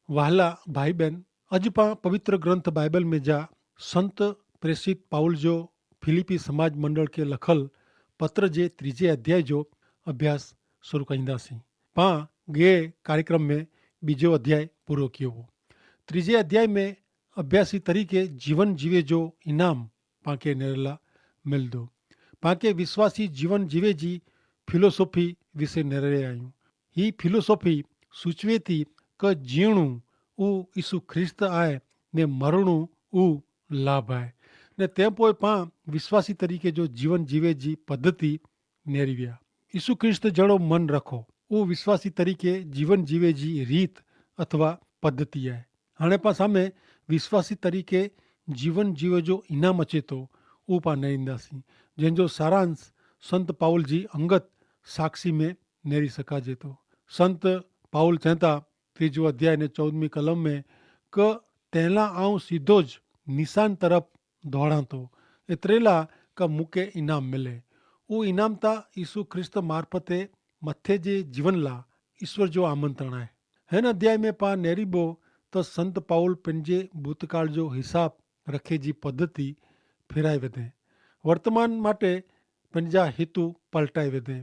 वहला भाई बहन, अज पा पवित्र ग्रंथ बाइबल में जा संत प्रेषित पाउल जो फिलिपी समाज मंडल के लखल पत्र जे त्रीजे अध्याय जो अभ्यास शुरू कईंदासीं। पा गे कार्यक्रम में बीजो अध्याय पूरो कियो हो। त्रीजे अध्याय में अभ्यासी तरीके जीवन जीवे जो इनाम पाके नेरला मिलदो। पाके विश्वासी जीवन जीवे जी फिलोसोफी विषे नेरे आयूं। ही फिलोसोफी सूचवे थी क जीणु ऊ ईसु ख्रिस्त आए ने मरणु ऊ लाभ आए ने ते पोइ पां विश्वासी तरीके जो जीवन जीवे जी पद्धति नेरी विया। ईसु ख्रिस्त जड़ो मन रखो ऊ विश्वासी तरीके जीवन जीवे जी रीत अथवा पद्धति है। हाणे पा सामे विश्वासी तरीके जीवन जीवे जो इनाम अचे तो ऊ पा नेरींदासीं, जंहिंजो सारांश संत पाउल जी अंगत साक्षी में नेरी सकाजे तो। संत पाउल चवंदा तीजो अध्याय ने 14वीं कलम में क तैला आऊं सीधो ज निशान तरफ दौड़ा तो एतरेला क मूंखे इनाम मिले। वो इनाम ता यीशु ख्रिस्त मार्फते मथे जे जीवन ला ईश्वर जो आमंत्रण है। हिन अध्याय में पा नेरीबो तो संत पाउल पंहिंजे भूतकाल जो हिसाब रखे जी पद्धति फेराए वधे, वर्तमान माटे पंहिंजा हेतु पलटाए वधे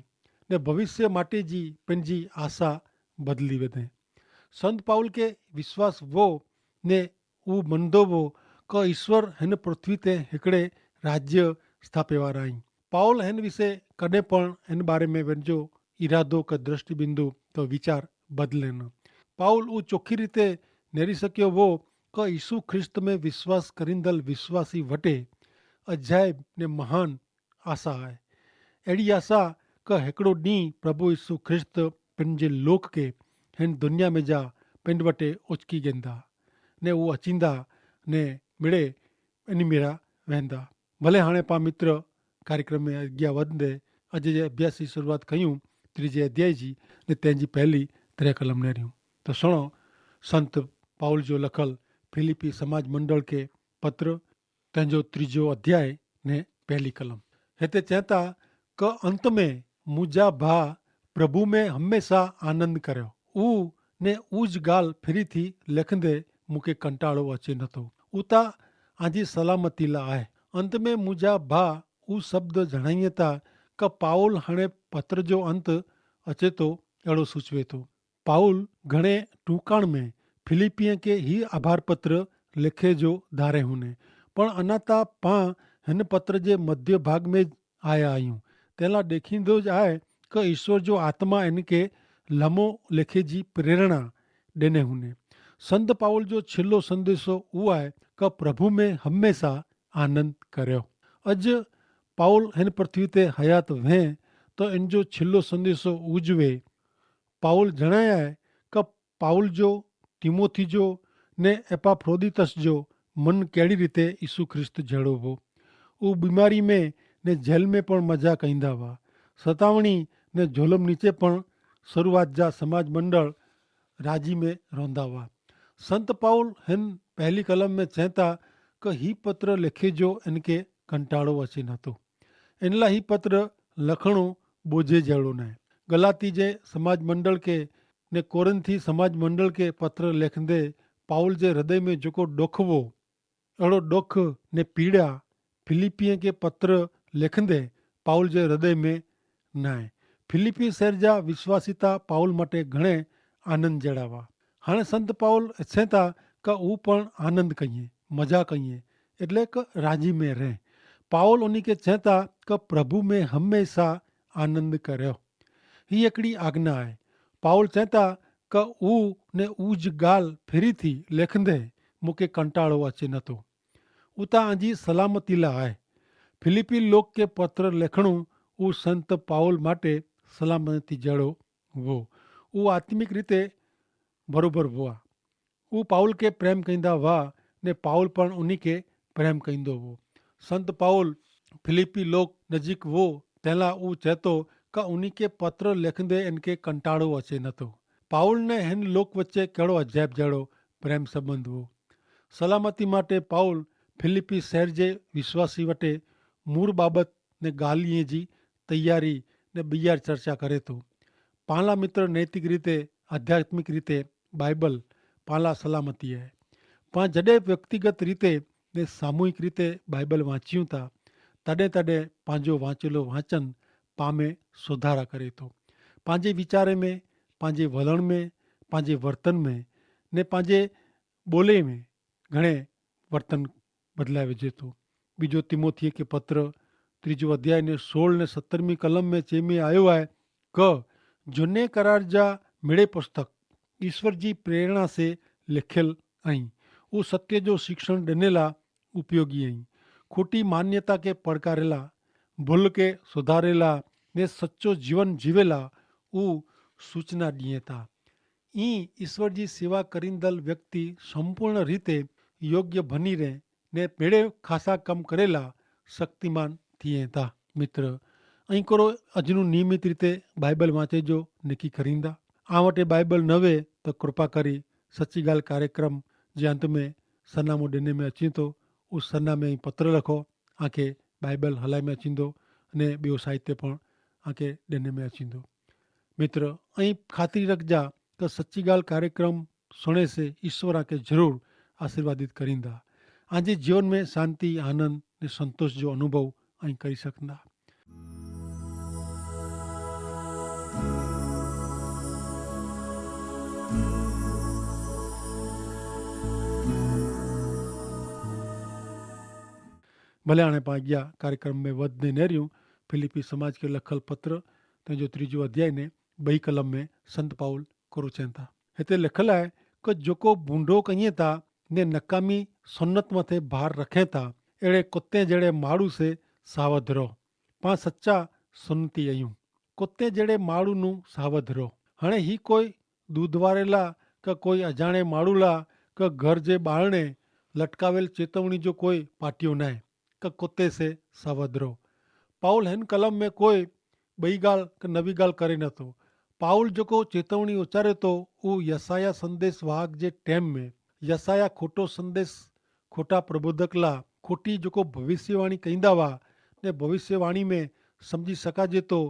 ने भविष्य माटे जी पंहिंजी आशा बदली वधे। संत पाउल के विश्वास वो ने ऊ मंदो वो क ईश्वर हिन पृथ्वी ते हिकिड़े राज्य स्थापे वारा आहिनि। पाउल हिन विषय कॾहिं पण हिन बारे में पंहिंजो इरादो क दृष्टिबिंदु तो वीचार बदले न। पाउल ऊ चोखी रीते नेरी सकियो वो क ईसु ख्रिस्त में विश्वास करींदल विश्वासी वटे अजायब ने महान आशा है। अहिड़ी आशा क हिकिड़ो ॾींहुं प्रभु यीशु ख्रिस्त पंहिंजे लोक के हिन दुनिया में जा पिंड वटे उचकी वेंदा ने उहो अचींदा ने मिड़े इन मेरा वेंदा। भले हाणे पा मित्र कार्यक्रम में अॻियां वधंदे अॼु जे अभ्यास जी शुरूआत कयूं त्रीजे अध्याय जी ने तंहिंजी पहली 3 कलम नेरियूं तो सुणो संत पाउल जो लखल फिलिपी समाज मंडल के पत्र तंहिंजो त्रीजो अध्याय ने पहली कलम। हिते चवंदा क अंत में मुंहिंजा भाउ प्रभु में हमेशा आनंद करियो। ऊ ने ऊज गाल फिरी थी लिखंदे मूंखे कंटाड़ो अचे नथो। उता आजी सलामती ला आहे। अंत में मुंहिंजा भाउ ऊ शब्द जणाईअ था क पाउल हाणे पत्र जो अंत अचे तो अहिड़ो सूचवे थो। पाउल घणे टूकाण में फिलिपिय के ही आभार पत्र लिखे जो धारे हुने, पण अञा ता पां हिन पत्र जे मध्य भाग में आया आहियूं। तेला ॾेखींदो आहे क ईश्वर जो आत्मा इनके लम्हो लिखे जी प्रेरणा ॾिने हुने। संत पाउल जो छिलो संदेशो उहो आहे क प्रभु में हमेशा आनंद करियो। अॼु पाउल हिन पृथ्वी ते हयात वें तो इन जो छिलो संदेशो उजवे। पाउल जणाया है क पाउल जो तिमोथी जो ने एपाफ्रोदितस जो मन कहिड़ी रीते यीशु ख्रिस्त जहिड़ो हो। ऊ बीमारी में ने जेल में पण मजा कंदा हुआ, सतावणी ने झोलम नीचे पण शुरुआत जा समाज मंडल राजी में रहंदा हुआ। संत पाउल हिन पहली कलम में चवंदा क ही पत्र लिखे जो इनके कंटाड़ो अचे नथो। इन लाइ ही पत्र लखणो बोझे जहिड़ो न आहे। गलाती जे समाज मंडल के ने कोरिन्थी समाज मंडल के पत्र लिखंदे पाउल जे हृदय में जेको ॾुख हो अहिड़ो ॾुख ने पीड़ा फिलिपिय के पत्र लिखंदे पाउल जे हृदय में न आहे। फिलिपी शहर जा विश्वासिता पाउल मटे घणे आनंद जहिड़ा हुआ। हाणे संत पाउल इच्छे था क हू पण आनंद कईं, मजा कईं, એટલે क राजी में रहे। पाउल उन्हीं के चवंदा क प्रभु में हमेशा आनंद करियो। ही हिकिड़ी आज्ञा आहे। पाउल चवंदा क ऊ ने ऊज ॻाल्हि फिरी थी लिखंदे मूंखे कंटाड़ो अचे नथो। उतां जी सलामती लाइ आहे। फिलिपी लोक के पत्र लिखणो ऊ संत पाउल माटे सलामती जहिड़ो हो। ऊ आत्मिक रीते बरोबर हुआ। ऊ पाउल के प्रेम कंदा हुआ ने पाउल पण उन्हीं के प्रेम कंदो हो। संत पाउल फिलिपी लोक नजीक वो तैला ऊ चेतो क उन्हीं के पत्र लिखंदे इनके कंटाड़ो अचे नथो। पाउल ने हिन लोक वच्चे कहिड़ो अजायब जहिड़ो प्रेम संबंध हो। सलामती माटे पाउल फिलिपी शहर जे विश्वासी वटे मूर बाबत ने ॻाल्हिए जी तैयारी ने ॿीहर चर्चा करे थो। पाला मित्र नैतिक रीते आध्यात्मिक रीते बाइबल पाला सलामती है। पाण जॾहिं व्यक्तिगत रीते ने सामूहिक रीते बाइबल वांचियूं था तॾहिं तॾहिं पंहिंजो वांचेलो वाचन पाण में सुधारा करे थो। पंहिंजे वीचारे में, पंहिंजे वलण में, पंहिंजे वर्तन में ने पंहिंजे ॿोले में घणे वर्तन बदिलाए विझे थो। बीजो तिमोथीअ खे पत्र 3 अध्याय ने 16 ने 17 कलम में चई आयो है क झूने करार जा मिड़े पुस्तक ईश्वर जी प्रेरणा से लिखियल आई। वो सत्य जो शिक्षण ॾिनेला उपयोगी आई। खोटी मान्यता के पड़कारेला, भूल के सुधारेला ने सच्चो जीवन जीवेला वो सूचना दिए था। ई ईश्वर जी सेवा करींदल व्यक्ति संपूर्ण रीते योग्य बनी रहे ने पेड़े खासा कम करेला शक्तिमान थिए था। मित्र અહીં કરો અજનું નિયમિત રીતે બાઇબલ વાંચેજો નક્કી કરીંदा। આ માટે બાઇબલ નવે તો કૃપા કરી સચ્ચી ગાલ કાર્યક્રમ જે અંત में સરનામું ॾिने में अची थो उस सरनामे में पत्र लखो आके बाइबल हलाए में अचींदो अने ॿियो साहित्य पण आके ॾिने में अचींदो। मित्र અહીં खातिरी रखजा त सच्ची गाल कार्यक्रम सुने से ईश्वर आके जरूर आशीर्वादित करींदा। आजे जीवन में शांति आनंद ने संतोष जो अनुभव અહીં કરી શકंदा। भले हाणे पाण अॻियां कार्यक्रम में वधंदे नेरियूं फिलिपी समाज खे लखल पत्र तंहिंजो 3 अध्याय ने 2 कलम में संत पाउल कोरो चवनि था। हिते लिखियलु आहे कि जेको बूंडो कईं था ने नकामी सुन्नत मथे भार रखें था अहिड़े कुते जहिड़े माण्हू से सावध रहो। पाण सच्चा सुन्नती आहियूं। कुते जहिड़े माण्हू नूं सावध रहो। हाणे ही कोई दूध वारे ला का कोई अजाणे माण्हू ला का घर जे ॿारणे लटकावेल चेतवणी जो कोई पाटियो न आहे का कुते से सावध रहो। पाउल हिन कलम में कोई ॿई ॻाल्हि का नवी ॻाल्हि करे नथो। पाउल जेको चेतवणी उचारे थो उहो यसाया संदेश वाहक जे टाइम में यसाया खोटो संदेश खोटा प्रबोधक ला खोटी जेको भविष्यवाणी कंदा हुआ ने भविष्यवाणी में सम्झी सघिजे थो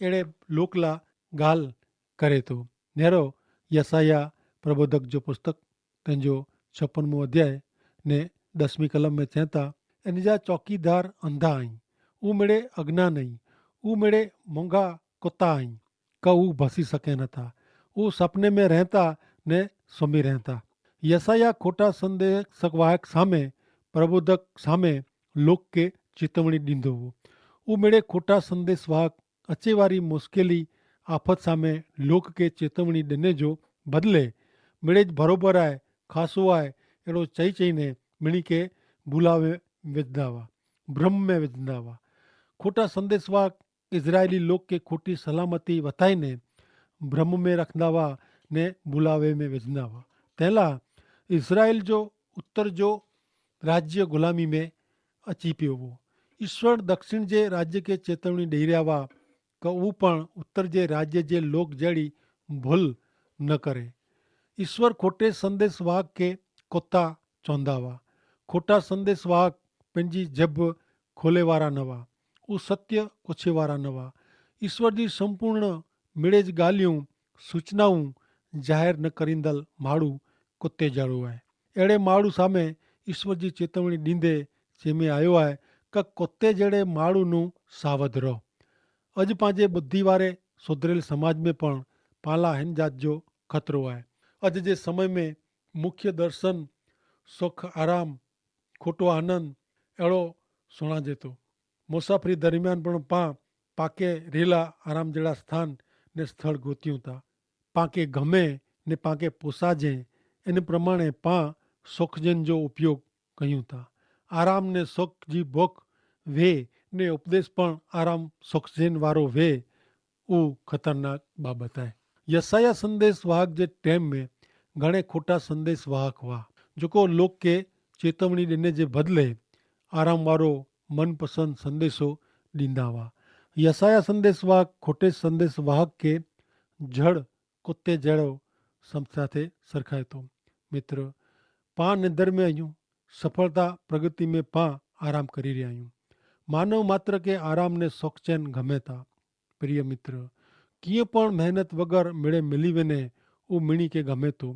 अहिड़े लोक ला ॻाल्हि करे थो। नेरो यसाया प्रबोधक जो पुस्तक तंहिंजो 56 अध्याय ने 10 कलम में चवनि था इन जा चौकीदार अंधा आहिनि ऊ मिड़े अगना नहीं ऊ मिड़े मूंगा कुत्ता आहिनि का ऊ भसी सके नथा ऊ सपने में रहता ने सुम्ही रहता। यसाया खोटा संदेश वाहक सामे प्रबोधक सामे लोक के चेतवणी ॾींदो हो। ऊ मिड़े खोटा संदेश वाहक अचे वारी मुश्किली आफ़त सामे लोक के चेतवणी ॾिने जो बदिले मिड़े बरोबर आहे ख़ासो आहे अहिड़ो चई चई ने मिणी के बुलावे विझंदा हुआ, भ्रम में विझंदा हुआ। खोटा संदेश वाहक इज़राइली लोक के खोटी सलामती वताई ने भ्रम में रखंदा हुआ ने बुलावे में विझंदा हुआ। तंहिंला इज़राइल जो उत्तर जो राज्य गुलामी में अची पियो हो। ईश्वर दक्षिण जे राज्य के चेतवणी ॾेई रहिया हुआ कि उहो पण उत्तर जे राज्य जे लोक जहिड़ी भुल न करे। ईश्वर खोटे संदेश वाहक के कुत्ता चवंदा हुआ। खोटा संदेश वाहक पंहिंजी जब खोले वारा न हुआ। उहो सत्य पुछे वारा न हुआ। ईश्वर जी संपूर्ण मिड़ेज ॻाल्हियूं सूचनाऊं ज़ाहिर न करींदल माण्हू कुते जहिड़ो आहे। अहिड़े माण्हू सामे ईश्वर जी चेतवणी ॾींदे जंहिंमें आयो आहे कि कुते जहिड़े माण्हू नूं सावध रहो। अॼु पंहिंजे ॿुधी वारे सुधरियल समाज में पण पाला हिन जात जो ख़तरो आहे। अॼु जे समय में मुख्य दर्शन सुख आराम खोटो आनंद अहिड़ो सुञाजे थो। मुसाफ़िरी दरमियान पण पाके रेला आराम जहिड़ा स्थान ने स्थल गोतियूं था। पाके गमे ने पाके पोसाजे इन प्रमाणे सुखजन जो उपयोग कयूं था। आराम ने सुख जी बुख वे ने उपदेश पण आराम सुखजन वारो वे उहो ख़तरनाक बाबत आहे। यसाया संदेश वाहक जे टाइम में घणे खोटा संदेश वाहक हुआ जेको लोक के चेतवणी ॾिने जे बदिले आराम वारो मनपसंद संदेशो ॾींदा हुआ। यसाया संदेश वाहक खोटे संदेश वाहक के जड़ कुते जहिड़ो साथे सरखाए थो। मित्र निंदर में आहियूं। सफलता प्रगति में आराम करी रहिया आहियूं। मानव मात्र के आराम ने सुख चैन गमे था। प्रिय मित्र कीअं पण मेहनत वग़ैरह मिड़े मिली वञे उहो मिणी के गमे थो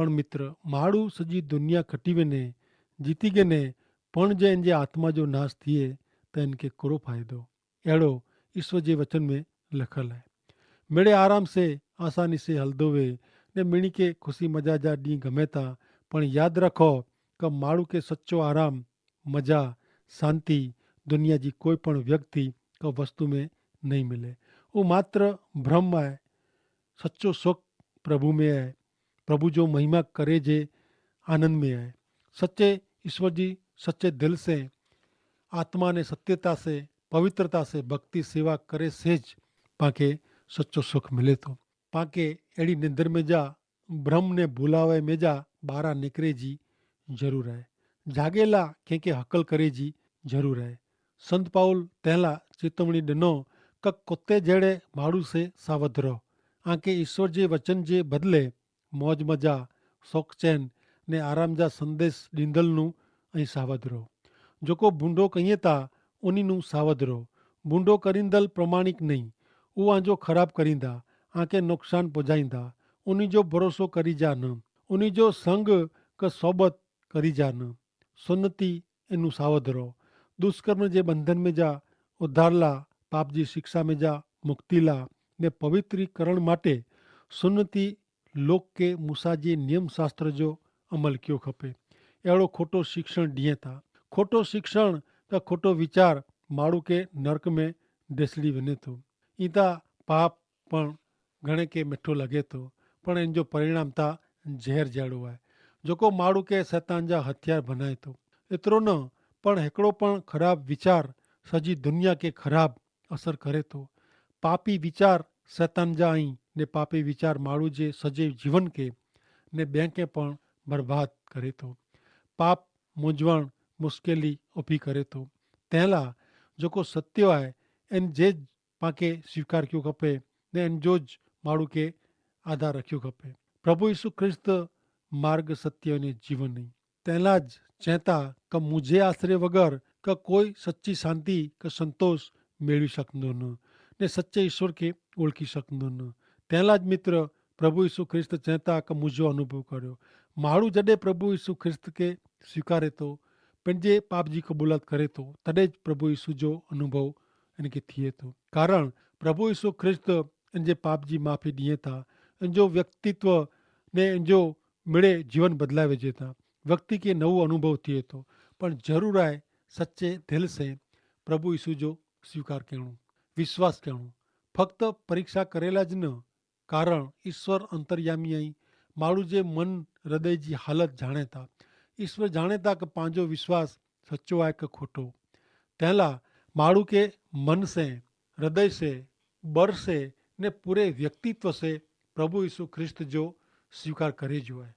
પણ મિત્ર માड़ू सजी दुनिया खटी वेने जीती गए ने पण जे इन जे आत्मा जो नाश थिए तो इनके करो फायदो। अड़ो ईश्वर जे वचन में लखल है। मेरे आराम से आसानी से हलदो वे ने मीणी के खुशी मजा जा डी गमे था, पण याद रखो कि माड़ू के सच्चो आराम मजा शांति दुनिया जी कोई पण व्यक्ति का वस्तु में नहीं मिले। वो मात्र भ्रम है। सच्चो सुख प्रभु में है। प्रभु जो महिमा करे जे आनंद में है। सच्चे ईश्वर जी सच्चे दिल से आत्मा ने सत्यता से पवित्रता से भक्ति सेवा करे सेज पाके सच्चो सुख मिले तो पाके एड़ी निंदर में जा भ्रम ने भूलावे में जा बारा निकरे जी जरूर है। जागेला के हकल करे जी जरूर है। संत पाउल तहला चेतवणी दिनो क कुत्ते जेड़े माड़ू से सावध रहो। आके ईश्वर जे वचन जे बदले मौज मजा शौक चैन ने आराम जा संदेश डींदलनु अहीं सावध रहो। जोको भूंडो कहीए था उन्हीं सावध रहो। भूंडो करींदल प्रमाणिक नहीं, वो आंजो खराब करींदा आके नुकसान पहुंचाईंदा। उन्हीं जो भरोसो करी जा न, उन्हीं जो संग क सोबत करी जा न। सुन्नति इनू सावध रहो। दुष्कर्म जे बंधन में जा उद्धारला, पाप जी शिक्षा में जा मुक्तिला ने पवित्रीकरण माटे सुन्नति लोक के मूसा जे नियम शास्त्र जो अमल क्यों खपे। अड़ो खोटो शिक्षण दिए था। खोटो शिक्षण का खोटो विचार माड़ू के नरक में डेसड़ी वने तो ईता पाप पण घणे के मिठो लगे तो पण इन जो परिणाम था जहर जड़ो है जोको माड़ू के शैतान जा हथियार बनाए तो। एतरो न पण हेकड़ो पण खराब विचार सजी दुनिया के खराब असर करे तो। पापी विचार शैतान जा आई ने पापी विचार माड़ू जे सजे जीवन के ने बैंके पण बर्बाद करे तो। पाप मूंझवण मुश्किली ऊभी करे तो। तहला जोको सत्य है इन जे पाके स्वीकार क्यों खपे ने इन जो ज माड़ू के आधार रखियो खपे। प्रभु यीशु ख्रिस्त मार्ग सत्य ने जीवन नहीं। तहला ज चेता क मुझे आश्रय वगर का कोई सच्ची शांति का संतोष मेळवी सकंदो न ने सच्चे ईश्वर के ओळखी सकंदो न। तहला ज मित्र प्रभु यीशु ख्रिस्त चेता क मुझो अनुभव कर्यो। माड़ू जडे प्रभु यीशु ख्रिस्त के स्वीकारे तो पंहिंजे पाप जी कबूलात करे तो तॾहिं ज प्रभु यीशु जो अनुभव इनके थिए तो। कारण प्रभु यीशु ख्रिस्त इन जे पाप जी माफ़ी ॾिए था। इन जो व्यक्तित्व ने इन जो मिड़े जीवन बदलाए विझे था। व्यक्ति के नवो अनुभव थिए तो पण जरूर है सच्चे दिल से प्रभु यीशु जो स्वीकार करणो विश्वास करणो। फक्त परीक्षा करेला ज न कारण ईश्वर अंतर्यामी आई माड़ू जे मन हृदय जी हालत जाने था। ईश्वर जाने था कि पांजो विश्वास सच्चो है कि खोटो। तहला माड़ू के मन से हृदय से बर से ने पूरे व्यक्तित्व से प्रभु यीशु ख्रिस्त जो स्वीकार करे जो है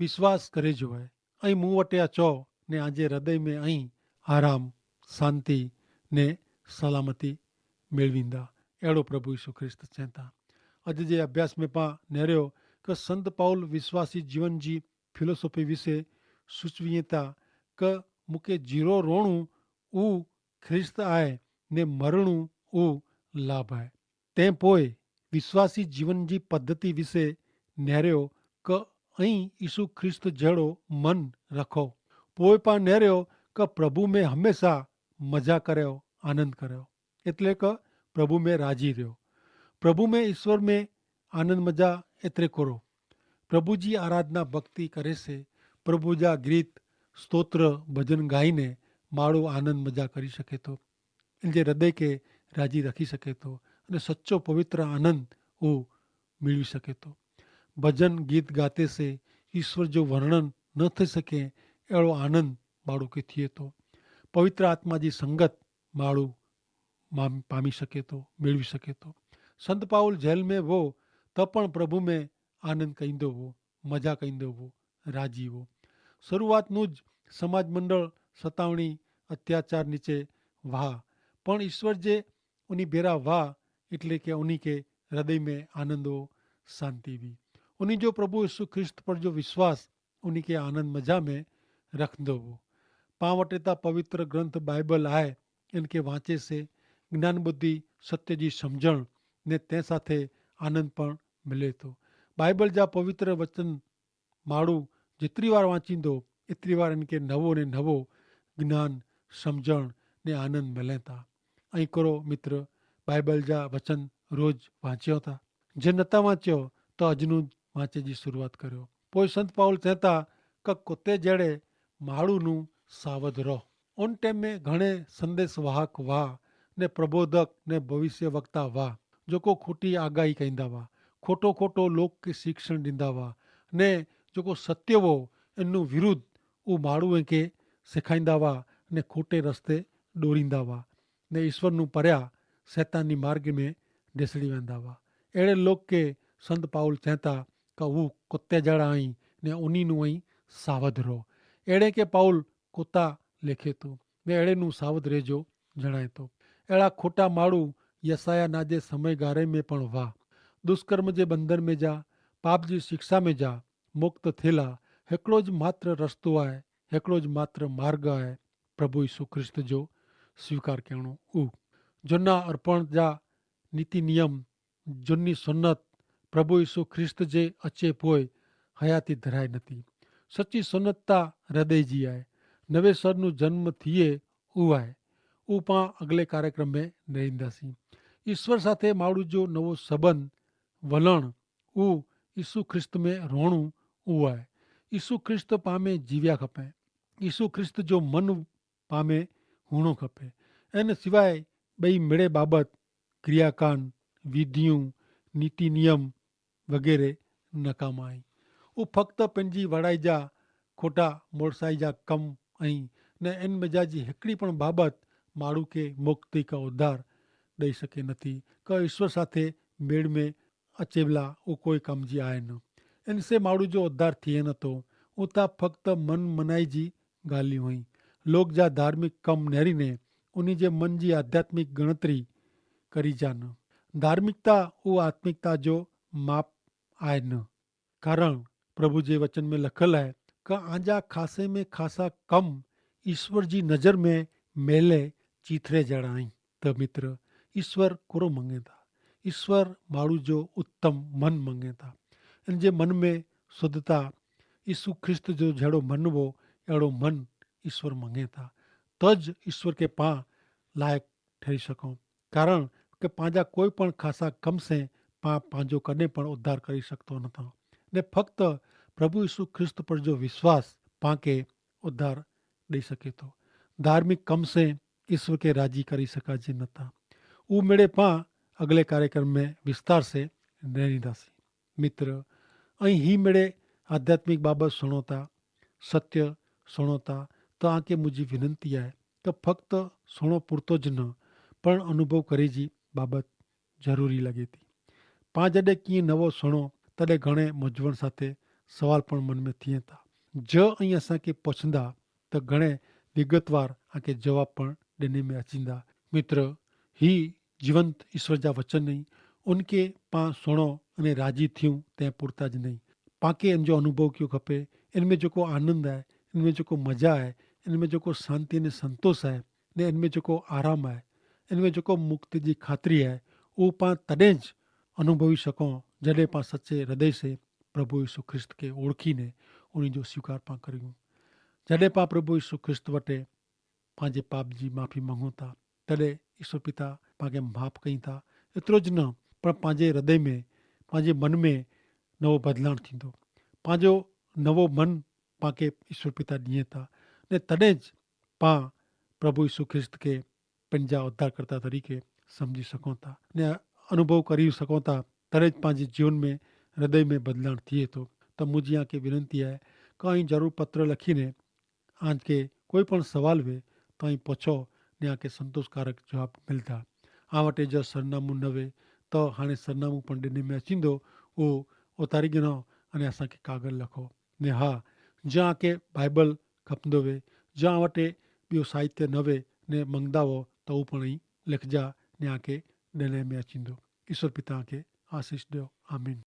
विश्वास करे जो है ऐं मूं वटि अचो ने आजे हृदय में ऐं आराम शांति ने सलामती मेळवींदा। अहिड़ो प्रभु यीशु ख्रिस्त चवनि था। अॼु जे अभ्यास में पां नेरियो कि संत पाउल विश्वासी जीवन जी फिलोसॉफी विषय सूचवीए था कि मूंखे जीरो रोणू ऊ ख्रिस्त आहे ने मरणू ऊ लाभ आहे। तंहिं पोइ विश्वासी जीवन जी पद्धति विषय नेरियो कि ऐं यीशु ख्रिस्त जहिड़ो मन रखो। पोइ पां नेरियो कि प्रभु में हमेशा मज़ा करियो आनंद करियो એટલે કે प्रभु में राजी रहो। प्रभु में ईश्वर में आनंद मजा एतरे करो। प्रभु जी आराधना भक्ति करे से प्रभु जा गीत स्तोत्र भजन गाईने माड़ो आनंद मजा करी सके तो इन जे हृदय के राजी रखी सके तो अने सच्चो पवित्र आनंद वो मिलवी सके तो। भजन गीत गाते से ईश्वर जो वर्णन न थी सके अड़ो आनंद माड़ो के थिए तो। पवित्र आत्मा जी संगत माड़ो पामी सके तो मेळवी सके तो। संत पाउल जेल में वो तपण प्रभु में आनंद कहींदो हो मजा कहींदो हो राजी हो। शुरुआत नुज समाज मंडल सतावणी अत्याचार नीचे वाह पण ईश्वर जे उन्हीं बेरा वाह એટલે કે उन्हीं के हृदय में आनंद हो शांति भी। उन्हीं जो प्रभु यीशु ख्रिस्त पर जो विश्वास उन्हीं के आनंद मजा में रखंदो हो। पां वटे ता पवित्र ग्रंथ बाइबल आए इनके वांचे से ज्ञान बुद्धि सत्य जी समझण ने ते साथे आनंद पण मिले तो। बाइबल जा पवित्र वचन माण्हू जेतिरी वार वाचींदो एतिरी वार इनके नवो ने नवो ज्ञान समझण ने आनंद मिले था। ऐं करो मित्र बाइबल जा वचन रोज वांचियो था। जे नथा वाचियो तो अजनू वांचे जी शुरुआत करो। पोइ संत पाउल चेता कि कुत्ते जड़े माण्हू नू सावध रहो। उन टाइम में घणे संदेश वाहक हुआ ने प्रबोधक ने भविष्य वक्ता हुआ जो खोटी आगाही कहंदा हुआ, खोटो खोटो लोक के शिक्षण ॾींदा हुआ ने जो सत्य हो इन विरुद्ध उ माण्हूअ खे सेखारींदा हुआ ने खोटे रस्ते ॾोरींदा हुआ ने ईश्वर नू परिया शैतानी मार्ग में ढिसड़ी वेंदा हुआ। अहिड़े लोग के संत पाउल चवता कि हू कुत्ते जड़ा आहीं ने उन्हीं नू आई सावध रहो। अहिड़े के पाउल कुत्ता लेखे थो ने अहिड़े नू सावध रहिजो जणाए थो। अहिड़ा खोटा माण्हू यसाया नाजे समय गारे में पण हुआ, दुष्कर्म जे बंधन में जा, पाप जी शिक्षा में जा मुक्त थियला। हिकिड़ो ज मात्र रस्तो आहे, हिकिड़ो ज मात्र मार्ग आहे, प्रभु यीशु ख्रिस्त जो स्वीकार करणो। उ जुना अर्पण जा नीति नियम जुनी सुन्नत प्रभु यीशु ख्रिस्त जे अचे पोइ हयाती धराए नथी। सच्ची सुन्नतता हृदय जी आहे। नवे सर नु जन्म थिए उ आहे। उ पां अगले कार्यक्रम में नहींदासीं। ईश्वर साथे माण्हू जो नवो संबंध वलण उ यीशु ख्रिस्त में रहणु उ आहे। यीशु ख्रिस्त पामे जीव्या खपे, यीशु ख्रिस्त जो मन पामे हुणो खपे। इन सिवाय ॿई मिड़े बाबत क्रियाकांड विधियूं नीति नियम वग़ैरह नकामा आहिनि। उहे फ़क़्ति पंहिंजी वड़ाई जा खोटा मोड़साई जा कम ऐं न इन मिजाजी हिकिड़ी पण बाबति माण्हू खे मुक्ति का उद्धार ॾेई सघे नथी का ईश्वर साथे मेड़ में अचे भला उहो कोई कम जी आहे न। इन से माण्हू जो उद्धार थिए नथो। उतां फ़क़्ति मन मनाई जी ॻाल्हियूं हुई। लोक जा धार्मिक कम नेरीने उन्ही जे मन जी आध्यात्मिक गणतरी करी जान। धार्मिकता उहो आत्मिकता जो माप आहे न। कारण प्रभु जे वचन में लखल है कि आंजा खासे में खासा कम ईश्वर जी नज़र में मेले चीथरे जड़ा आहिनि। त मित्र ईश्वर कोरो मंगे था। ईश्वर माण्हू जो उत्तम मन मंगे था। इन जे मन में शुद्धता यीशु ख्रिस्त जो जहिड़ो मन हो अहिड़ो मन ईश्वर मंगे था। तज ईश्वर के पां लायक ठही सघूं। कारण कि पंहिंजा कोई पण ख़ासा कम से पां पंहिंजो कॾहिं पण उद्धार करे सघंदो नथा ने फ़क़्ति प्रभु यीशु ख्रिस्त पर जो विश्वास पां खे उद्धार ॾेई सघे थो। धार्मिक कम से ईश्वर के राजी करे सघाजे नथा। उहो मेड़े पां अगले कार्यक्रम में विस्तार से ॾेरींदासीं मित्र। ऐं ही मेड़े आध्यात्मिक बाबति सुणो था, सत्य सुणो था, तव्हांखे मुंहिंजी विनंती आहे त फ़क़्ति सुणो पुरतो ज न पण अनुभव करे जी बाबति ज़रूरी लॻे थी। पां जॾहिं कीअं नवो सुणो तॾहिं घणे मुंझवण साथे सवाल पण मन में थियनि था। ऐं असांखे पुछंदा त घणे विगतवार आके जवाब पण ॾिने में अचींदा। मित्र ही जीवंत ईश्वर जा वचन ई उनखे पां सुणो अने राजी थियूं तंहिं पुरता ज नहीं। पांखे इन जो अनुभव कयो खपे। इन में जेको आनंद आहे, इन में जेको मज़ा आहे, इन में जेको शांति ने संतोष आहे ने इन में जेको आराम आहे, इन में जेको मुक्ति जी ख़ातिरी आहे उहो पां तॾहिं ज अनुभवी सघूं जॾहिं पां सचे हृदय से प्रभु यीशु ख्रिस्त खे ओळखीने उन जो स्वीकार पां करियूं। जॾहिं पां प्रभु यीशु ख्रिस्त वटि पंहिंजे पाप जी माफ़ी मंगूं था तॾहिं ईश्वर पिता पांखे माफ़ कयूं था। एतिरो ज न पर पंहिंजे हृदय में पंहिंजे मन में नवो बदिलाव थींदो। पंहिंजो नवो मन पांखे ईश्वर पिता ॾिए था ने तॾहिं ज पां प्रभु यीशु ख्रिस्त खे पंहिंजा उद्धारकर्ता तरीक़े सम्झी सघूं था ने अनुभव करी सघूं था। तॾहिं ज पंहिंजे जीवन में हृदय में बदिलाव थिए थो। त मुंहिंजी आंखे विनंती आहे कहीं ज़रूरु पत्र लखीने आंखे कोई पण सवाल वे तव्हां पुछो ने आंखे संतोषकारक जवाब मिलता। आ वटि जो सरनामो न वे त हाणे सरनामो पण ॾिने में अचींदो उहो उतारी गिनो अने असांखे कागज़ लखो ने हा जंहिं आंखे बाइबल खपंदो वे जंहिं वटि ॿियो साहित्य न वे ने मंगदा हो त उहो पण ई लिखजा ने आंखे ॾिने में अचींदो। ईश्वर पिता खे आशीष ॾियो। आमीन।